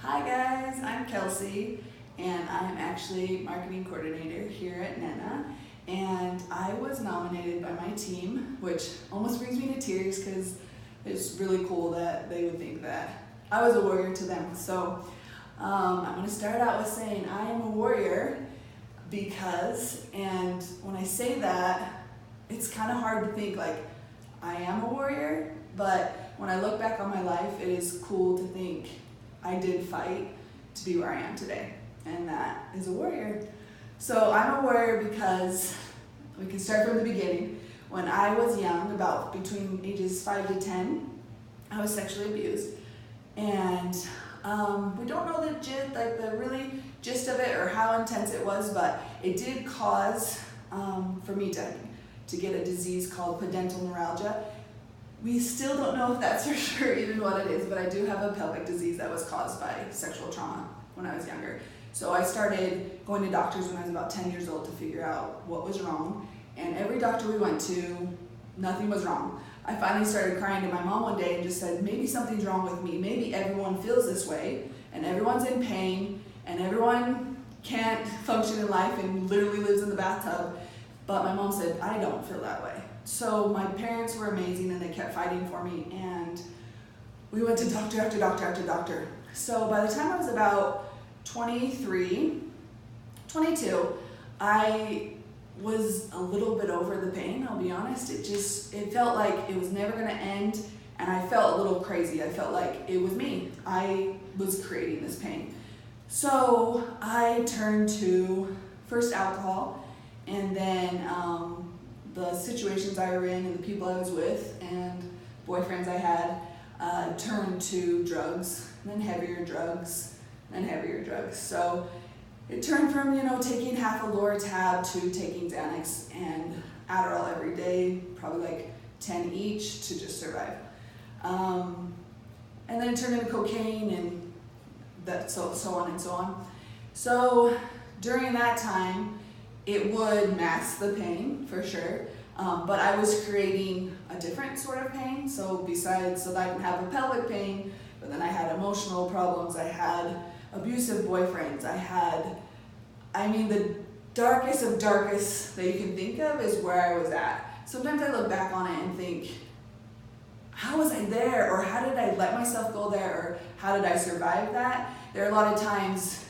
Hi guys, I'm Kelsey and I'm actually marketing coordinator here at Nena, and I was nominated by my team, which almost brings me to tears because it's really cool that they would think that I was a warrior to them. So I'm going to start out with saying I am a warrior because, and when I say that, it's kind of hard to think like I am a warrior, but when I look back on my life, it is cool to think I did fight to be where I am today, and that is a warrior. So I'm a warrior because we can start from the beginning. When I was young, about between ages 5 to 10, I was sexually abused, and we don't know the really gist of it or how intense it was, but it did cause for me to get a disease called padental neuralgia. We still don't know if that's for sure even what it is, but I do have a pelvic disease that was caused by sexual trauma when I was younger. So I started going to doctors when I was about 10 years old to figure out what was wrong, and every doctor we went to, nothing was wrong. I finally started crying to my mom one day and just said, maybe something's wrong with me. Maybe everyone feels this way, and everyone's in pain, and everyone can't function in life and literally lives in the bathtub. But my mom said, I don't feel that way. So my parents were amazing and they kept fighting for me, and we went to doctor after doctor after doctor. So by the time I was about 22, I was a little bit over the pain, I'll be honest. It felt like it was never gonna end, and I felt a little crazy. I felt like it was me. I was creating this pain. So I turned to first alcohol, and then the situations I were in and the people I was with and boyfriends I had turned to drugs, and then heavier drugs, and heavier drugs. So it turned from, taking half a Loratab to taking Xanax and Adderall every day, probably like 10 each to just survive. And then it turned into cocaine and that, so on and so on. So during that time, it would mask the pain for sure, but I was creating a different sort of pain. So I didn't have a pelvic pain, but then I had emotional problems. I had abusive boyfriends. The darkest of darkest that you can think of is where I was at. Sometimes I look back on it and think, how was I there? Or how did I let myself go there? Or how did I survive that? There are a lot of times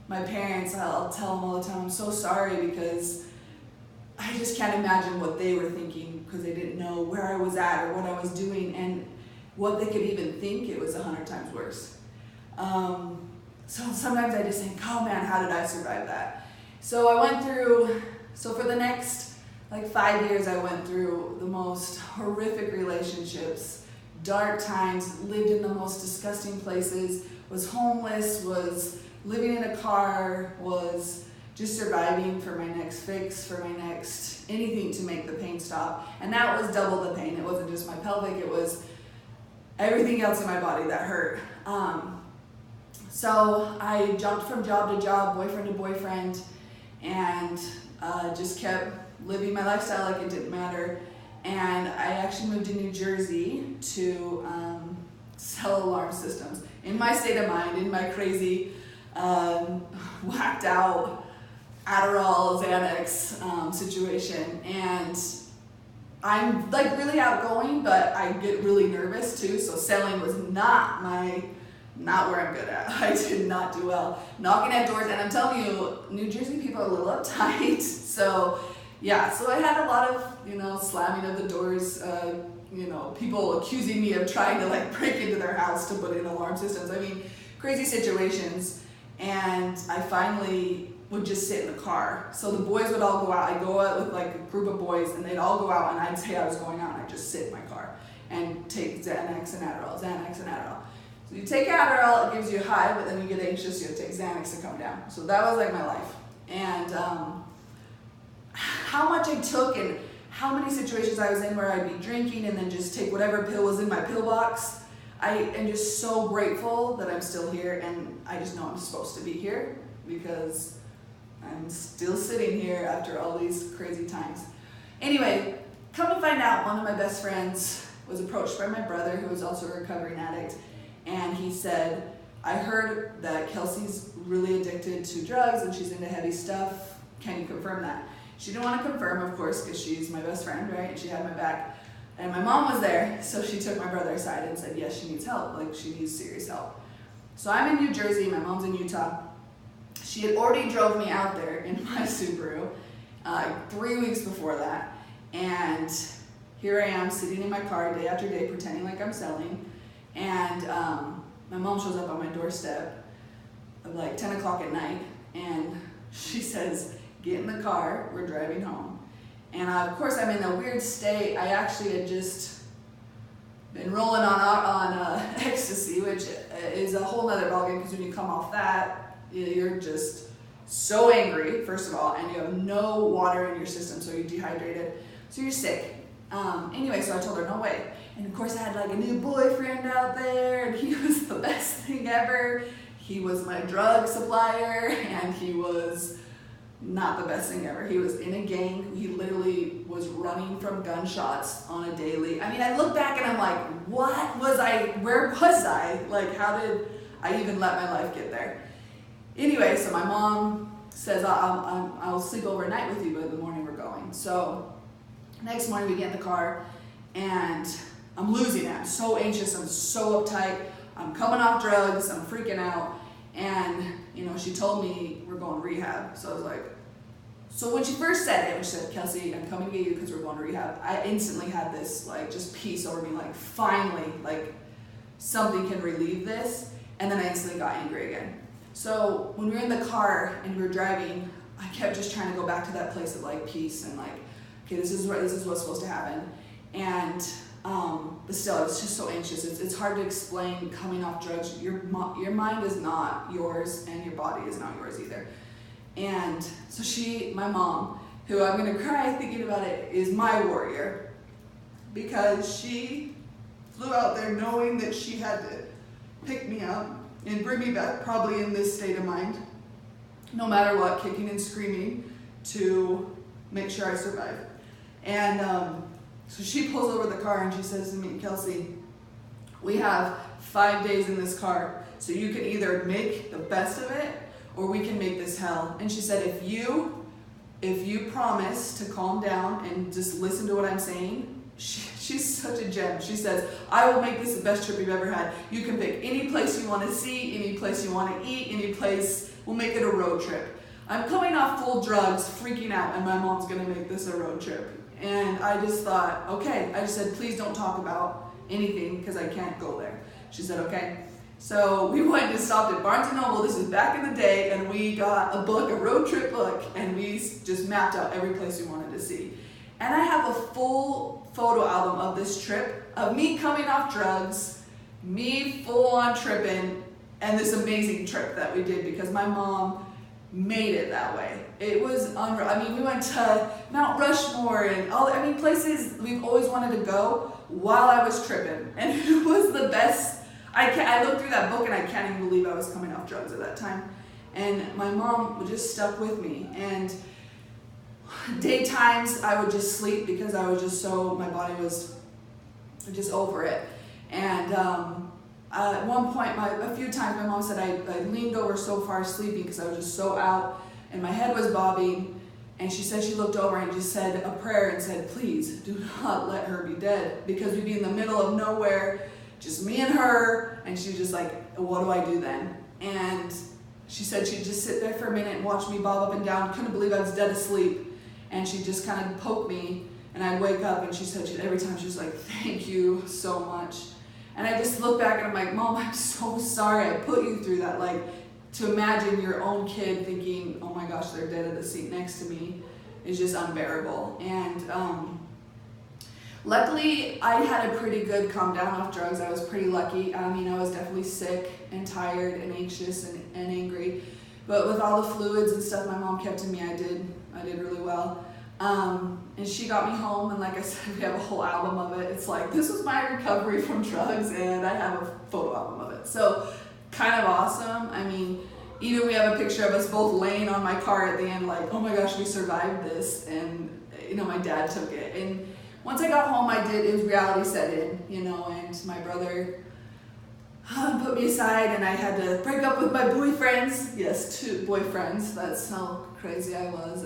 my parents, I'll tell them all the time, I'm so sorry, because I just can't imagine what they were thinking, because they didn't know where I was at or what I was doing and what they could even think. It was 100 times worse. So sometimes I just think, oh man, how did I survive that? So for the next 5 years, I went through the most horrific relationships, dark times, lived in the most disgusting places, was homeless, was living in a car, was just surviving for my next fix, for my next anything to make the pain stop. And that was double the pain. It wasn't just my pelvic, it was everything else in my body that hurt. So I jumped from job to job, boyfriend to boyfriend, and just kept living my lifestyle like it didn't matter. And I actually moved to New Jersey to sell alarm systems. In my state of mind, in my crazy, whacked out Adderall, Xanax situation. And I'm really outgoing, but I get really nervous too. So selling was not where I'm good at. I did not do well. Knocking at doors, and I'm telling you, New Jersey people are a little uptight. So I had a lot of, slamming of the doors, people accusing me of trying to break into their house to put in alarm systems. Crazy situations. And I finally would just sit in the car. So the boys would all go out. I'd go out with a group of boys, and they'd all go out, and I'd say I was going out, and I'd just sit in my car and take Xanax and Adderall, Xanax and Adderall. So you take Adderall, it gives you a high, but then you get anxious, you have to take Xanax to come down. So that was my life. And how much I took and how many situations I was in where I'd be drinking and then just take whatever pill was in my pill box. I am just so grateful that I'm still here, and I just know I'm supposed to be here because I'm still sitting here after all these crazy times. Anyway, come to find out, one of my best friends was approached by my brother, who was also a recovering addict, and he said, I heard that Kelsey's really addicted to drugs and she's into heavy stuff. Can you confirm that? She didn't want to confirm, of course, because she's my best friend, right? And she had my back. And my mom was there, so she took my brother aside and said, yes, she needs help. Like, she needs serious help. So I'm in New Jersey, my mom's in Utah. She had already drove me out there in my Subaru 3 weeks before that. And here I am sitting in my car day after day pretending like I'm selling. And my mom shows up on my doorstep at like 10 o'clock at night. And she says, get in the car, we're driving home. And of course I'm in a weird state. I actually had just been rolling on ecstasy, which is a whole nother ballgame, because when you come off that, you're just so angry, first of all, and you have no water in your system, so you're dehydrated, so you're sick. Anyway, so I told her, no way. And of course I had like a new boyfriend out there, and he was the best thing ever. He was my drug supplier, and he was not the best thing ever. He was in a gang. He literally was running from gunshots on a daily. I mean, I look back and I'm like, what was I, where was I? Like, how did I even let my life get there? Anyway, so my mom says, I'll sleep overnight with you, but in the morning we're going. So next morning we get in the car and I'm losing it. I'm so anxious, I'm so uptight. I'm coming off drugs, I'm freaking out. And, you know, she told me we're going to rehab. So I was like, so when she first said it, when she said, Kelsey, I'm coming to get you because we're going to rehab, I instantly had this, like, just peace over me, like, finally, like, something can relieve this. And then I instantly got angry again. So when we were in the car and we were driving, I kept just trying to go back to that place of, like, peace and, like, okay, this is what's supposed to happen. And, but still, I was just so anxious. It's hard to explain coming off drugs. Your mind is not yours, and your body is not yours either. And so my mom, who I'm gonna cry thinking about it, is my warrior, because she flew out there knowing that she had to pick me up and bring me back, probably in this state of mind, no matter what, kicking and screaming to make sure I survive. And so she pulls over the car and she says to me, Kelsey, we have 5 days in this car, so you can either make the best of it or we can make this hell. And she said, if you promise to calm down and just listen to what I'm saying, she's such a gem. She says, I will make this the best trip you've ever had. You can pick any place you want to see, any place you want to eat, any place. We'll make it a road trip. I'm coming off full drugs, freaking out, and my mom's gonna make this a road trip. And I just thought, okay. I just said, please don't talk about anything because I can't go there. She said, okay. So we went and stopped at Barnes & Noble. This is back in the day, and we got a book, a road trip book, and we just mapped out every place we wanted to see. And I have a full photo album of this trip, of me coming off drugs, me full on tripping, and this amazing trip that we did because my mom made it that way. It was unreal. I mean, we went to Mount Rushmore and places we've always wanted to go while I was tripping. And it was the best. I looked through that book and I can't even believe I was coming off drugs at that time. And my mom just stuck with me. And daytimes I would just sleep because I was just my body was just over it. And at one point, a few times my mom said I leaned over so far sleeping because I was just so out and my head was bobbing. And she said she looked over and just said a prayer and said, please do not let her be dead, because we'd be in the middle of nowhere, just me and her. And she's just like, what do I do then? And she said she'd just sit there for a minute and watch me bob up and down. Couldn't believe I was dead asleep. And she'd just kind of poke me and I'd wake up, and she said every time she was like, thank you so much. And I just look back and I'm like, Mom, I'm so sorry I put you through that. Like, to imagine your own kid thinking, oh my gosh, they're dead at the seat next to me is just unbearable. And luckily, I had a pretty good calm down off drugs. I was pretty lucky. I mean, I was definitely sick and tired and anxious and angry. But with all the fluids and stuff my mom kept in me, I did really well. And she got me home, and like I said, we have a whole album of it. It's like, this was my recovery from drugs, and I have a photo album of it. So kind of awesome. I mean, even we have a picture of us both laying on my car at the end, like, oh my gosh, we survived this. And, you know, my dad took it. And once I got home, reality set in, you know, and my brother put me aside, and I had to break up with my boyfriends. Yes, 2 boyfriends. That's how crazy I was.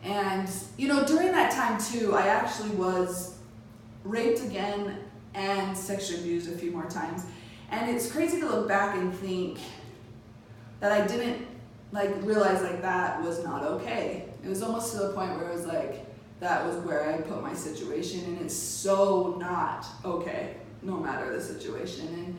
And during that time too, I actually was raped again and sexually abused a few more times. And it's crazy to look back and think that I didn't realize that was not okay. It was almost to the point where it was that was where I put my situation, and it's so not okay, no matter the situation.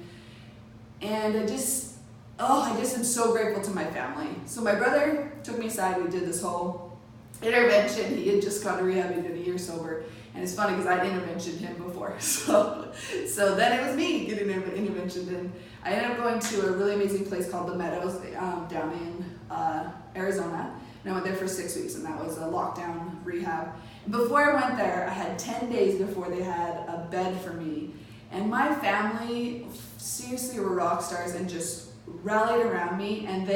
And I just am so grateful to my family. So my brother took me aside. We did this whole intervention. He had just gone to rehab. He'd been a year sober. And it's funny because I'd interventioned him before. So then it was me getting interventioned. And I ended up going to a really amazing place called The Meadows down in Arizona. And I went there for 6 weeks, and that was a lockdown rehab. And before I went there, I had 10 days before they had a bed for me. And my family seriously were rock stars and just rallied around me. And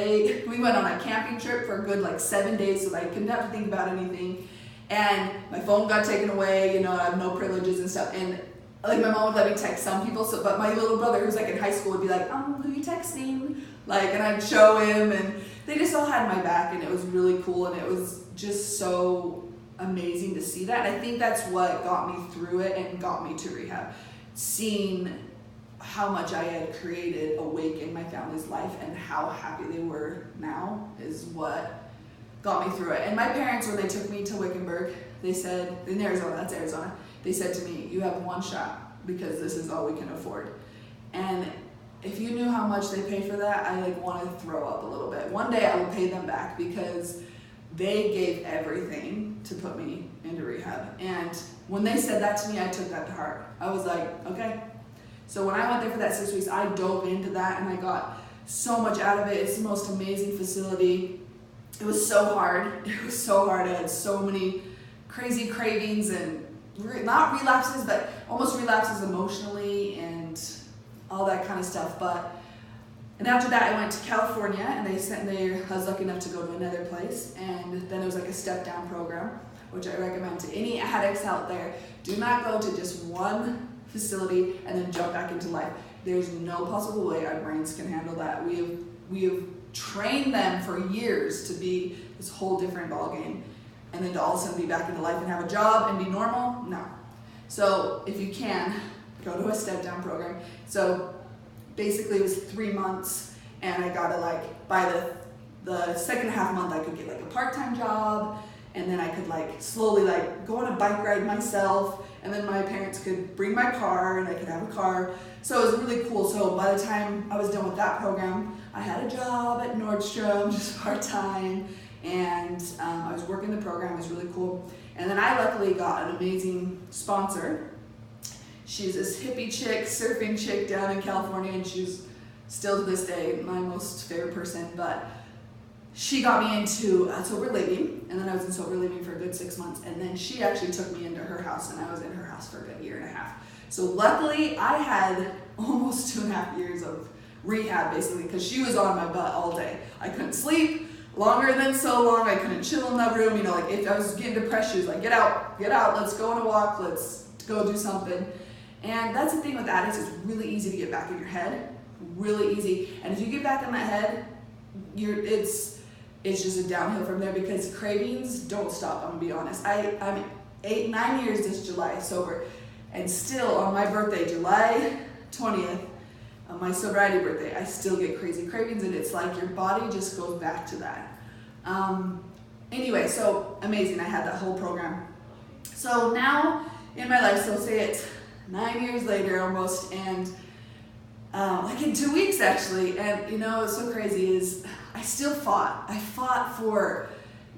we went on a camping trip for a good 7 days so that I couldn't have to think about anything. And my phone got taken away, I have no privileges and stuff. And my mom would let me text some people, but my little brother, who's in high school, would be like, who are you texting? And I'd show him, and they just all had my back, and it was really cool, and it was just so amazing to see that. And I think that's what got me through it and got me to rehab. Seeing how much I had created awake in my family's life and how happy they were now is what got me through it. And my parents, when they took me to Wickenburg, they said, in Arizona, that's Arizona, they said to me, you have one shot because this is all we can afford. And if you knew how much they paid for that, I want to throw up a little bit. One day I will pay them back because they gave everything to put me into rehab. And when they said that to me, I took that to heart. I was like, okay. So when I went there for that 6 weeks, I dove into that and I got so much out of it. It's the most amazing facility. It was so hard. It was so hard. I had so many crazy cravings and not relapses, but almost relapses emotionally and all that kind of stuff. And after that, I went to California, and I was lucky enough to go to another place, and then it was a step-down program, which I recommend to any addicts out there. Do not go to just one facility and then jump back into life. There's no possible way our brains can handle that. We have trained them for years to be this whole different ballgame, and then to all of a sudden be back into life and have a job and be normal? No. So if you can, go to a step-down program. So basically it was 3 months, and I got to by the second half month I could get a part-time job, and then I could slowly go on a bike ride myself, and then my parents could bring my car and I could have a car. So it was really cool. So by the time I was done with that program, I had a job at Nordstrom, just part-time, and I was working the program. It was really cool. And then I luckily got an amazing sponsor. She's this hippie chick, surfing chick down in California, and she's still to this day my most favorite person. But she got me into sober living, and then I was in sober living for a good 6 months, and then she actually took me into her house, and I was in her house for a good 1.5 years. So luckily, I had almost 2.5 years of rehab, basically, because she was on my butt all day. I couldn't sleep longer than so long. I couldn't chill in the room. If I was getting depressed, she was like, get out, let's go on a walk, let's go do something. And that's the thing with addicts, it's really easy to get back in your head, really easy. And if you get back in that head, it's just a downhill from there, because cravings don't stop, I'm gonna be honest. I'm 9 years this July sober, and still on my birthday, July 20th, on my sobriety birthday, I still get crazy cravings, and it's like your body just goes back to that. Anyway, so amazing, I had that whole program. So now in my life, so say it's 9 years later almost, and in 2 weeks actually, and what's so crazy is I still fought. I fought for,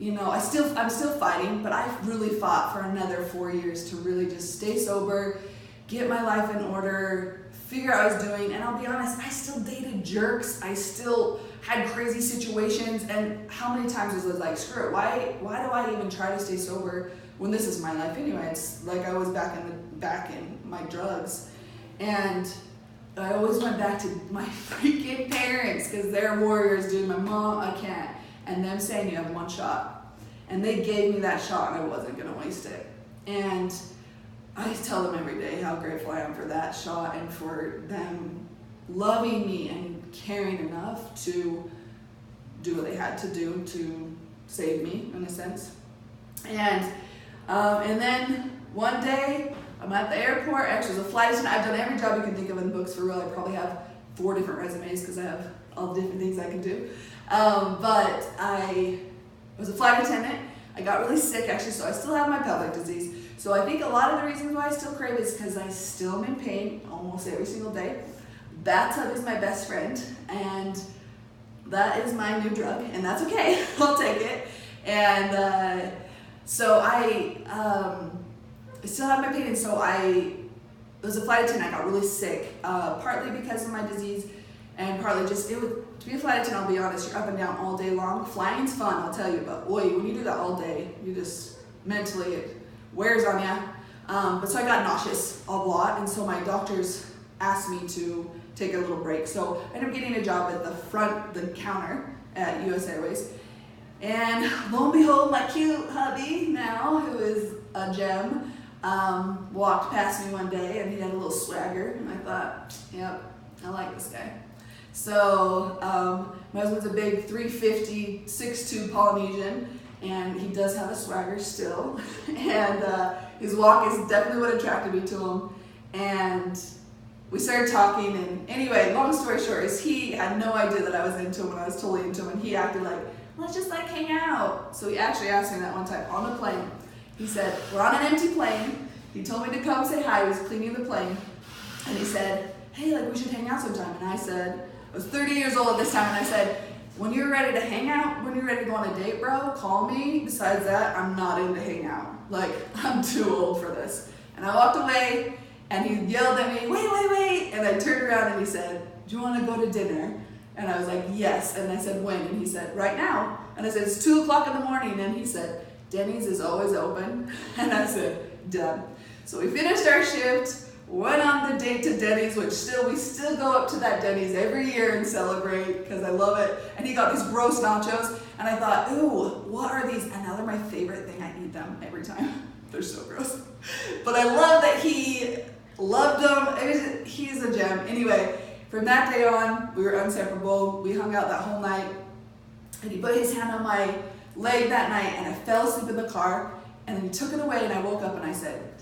I'm still fighting, but I really fought for another 4 years to really just stay sober, get my life in order, figure out what I was doing. And I'll be honest, I still dated jerks. I still had crazy situations, and how many times was it screw it, why do I even try to stay sober when this is my life anyway? It's like I was back in my drugs. And I always went back to my freaking parents, because they're warriors, dude. My mom, I can't. And them saying you have one shot. And they gave me that shot, and I wasn't gonna waste it. And I tell them every day how grateful I am for that shot and for them loving me and caring enough to do what they had to do to save me, in a sense. And then one day, I'm at the airport. Actually, it was a flight attendant. I've done every job you can think of in the books for real. I probably have 4 different resumes because I have all the different things I can do. But I was a flight attendant. I got really sick, actually, so I still have my pelvic disease. So I think a lot of the reasons why I still crave is because I still am in pain almost every single day. Bathtub is my best friend, and that is my new drug, and that's okay. I'll take it. And so I still have my pain, and so I was a flight attendant. I got really sick, partly because of my disease, and partly just, to be a flight attendant, I'll be honest, you're up and down all day long. Flying's fun, I'll tell you, but boy, when you do that all day, you just, mentally, it wears on you. But so I got nauseous a lot, and so my doctors asked me to take a little break. So I ended up getting a job at the counter at US Airways. And lo and behold, my cute hubby now, who is a gem, walked past me one day, and he had a little swagger, and I thought, yep, I like this guy. So my husband's a big 350, 6'2" Polynesian, and he does have a swagger still. And his walk is definitely what attracted me to him. And we started talking, and anyway, long story short is he had no idea that I was into him when I was totally into him, and he acted like, let's just like hang out. So he actually asked me that one time on the plane. He said, we're on an empty plane. He told me to come say hi. He was cleaning the plane. And he said, hey, like we should hang out sometime. And I said, I was 30 years old at this time, and I said, when you're ready to hang out, when you're ready to go on a date, bro, call me. Besides that, I'm not into hang out. Like, I'm too old for this. And I walked away, and he yelled at me, wait. And I turned around, and he said, do you want to go to dinner? And I was like, yes. And I said, when? And he said, right now. And I said, it's 2 o'clock in the morning. And he said, Denny's is always open. And I said, done. So we finished our shift, went on the date to Denny's, which we still go up to that Denny's every year and celebrate because I love it. And he got these gross nachos, and I thought, ooh, what are these? And now they're my favorite thing. I eat them every time. They're so gross. But I love that he loved them. He's a gem. Anyway, from that day on, we were inseparable. We hung out that whole night, and he put his hand on my leg that night, and I fell asleep in the car, and then he took it away, and I woke up and I said,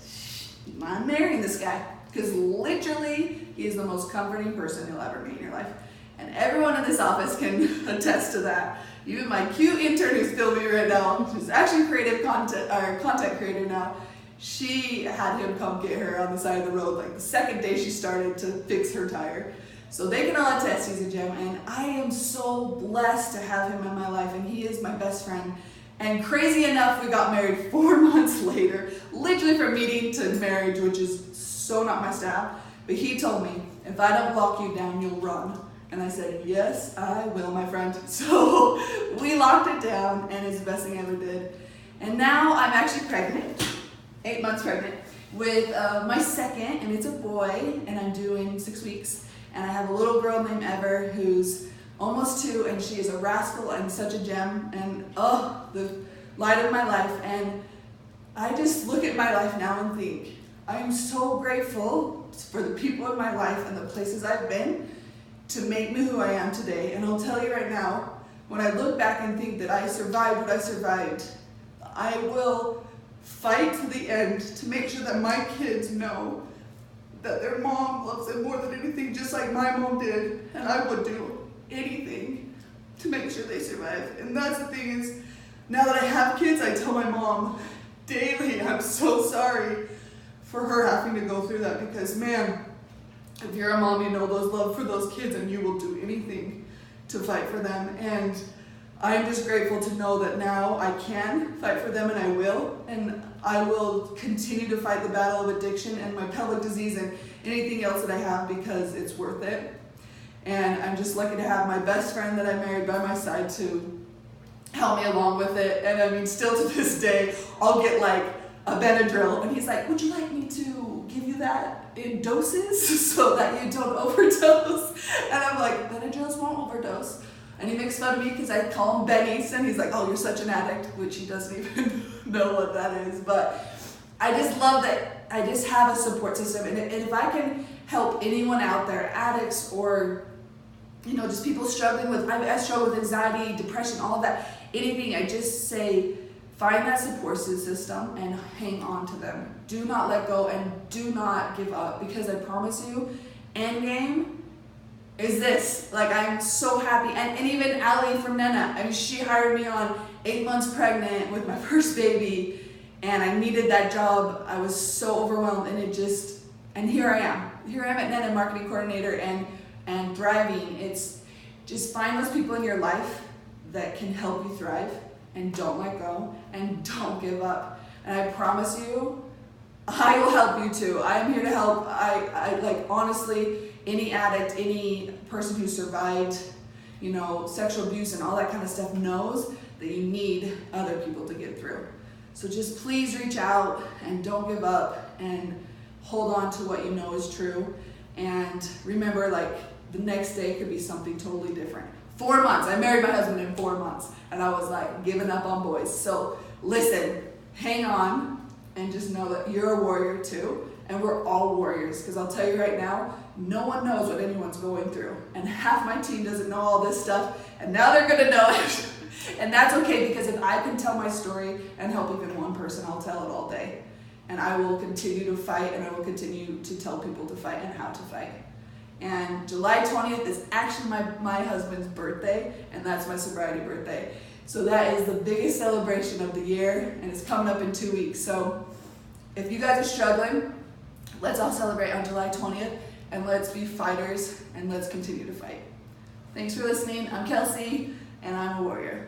I'm marrying this guy. Because literally, he is the most comforting person you'll ever meet in your life. And everyone in this office can attest to that. Even my cute intern who's filming me right now, who's actually content creator now, she had him come get her on the side of the road like the second day she started to fix her tire. So they can all attest he's a gem, and I am so blessed to have him in my life, and he is my best friend. And crazy enough, we got married 4 months later, literally from meeting to marriage, which is so not my style. But he told me, if I don't lock you down, you'll run. And I said, yes, I will, my friend. So we locked it down, and it's the best thing I ever did. And now I'm actually pregnant, 8 months pregnant, with my second, and it's a boy, and I'm due in 6 weeks. And I have a little girl named Ever who's almost 2, and she is a rascal and such a gem, and the light of my life. And I just look at my life now and think, I am so grateful for the people in my life and the places I've been to make me who I am today. And I'll tell you right now, when I look back and think that I survived what I survived, I will fight to the end to make sure that my kids know that their mom loves them more than anything, just like my mom did. And I would do anything to make sure they survive. And that's the thing is, now that I have kids, I tell my mom daily, I'm so sorry for her having to go through that, because man, if you're a mom, you know those love for those kids, and you will do anything to fight for them. And I'm just grateful to know that now I can fight for them, and I will continue to fight the battle of addiction and my pelvic disease and anything else that I have, because it's worth it. And I'm just lucky to have my best friend that I married by my side to help me along with it. And I mean, still to this day, I'll get like a Benadryl, and he's like, would you like me to give you that in doses so that you don't overdose? And I'm like, Benadryls won't overdose. And he makes fun of me because I call him Benny's, and he's like, oh, you're such an addict, which he doesn't even know what that is. But I just love that I just have a support system. And if I can help anyone out there, addicts or just people struggling with, I struggle with anxiety, depression, all of that, anything, I just say, find that support system and hang on to them. Do not let go and do not give up, because I promise you, end game is this. Like, I'm so happy. And even Allie from Nena, I mean, she hired me on 8 months pregnant with my first baby, and I needed that job. I was so overwhelmed, and here I am. Here I am at Nena, marketing coordinator and thriving. It's just find those people in your life that can help you thrive, and don't let go and don't give up. And I promise you, I will help you too. I am here to help. I like, honestly, any addict, any person who survived, sexual abuse and all that kind of stuff knows that you need other people to get through. So just please reach out and don't give up and hold on to what you know is true. And remember, like, the next day could be something totally different. 4 months. I married my husband in 4 months, and I was like giving up on boys. So listen, hang on, and just know that you're a warrior too, and we're all warriors. Because I'll tell you right now, no one knows what anyone's going through, and half my team doesn't know all this stuff, and now they're gonna know it. And that's okay, because if I can tell my story and help even one person, I'll tell it all day. And I will continue to fight, and I will continue to tell people to fight and how to fight. And July 20th is actually my husband's birthday, and that's my sobriety birthday. So that is the biggest celebration of the year, and it's coming up in 2 weeks. So if you guys are struggling, let's all celebrate on July 20th, and let's be fighters, and let's continue to fight. Thanks for listening. I'm Kelsey, and I'm a warrior.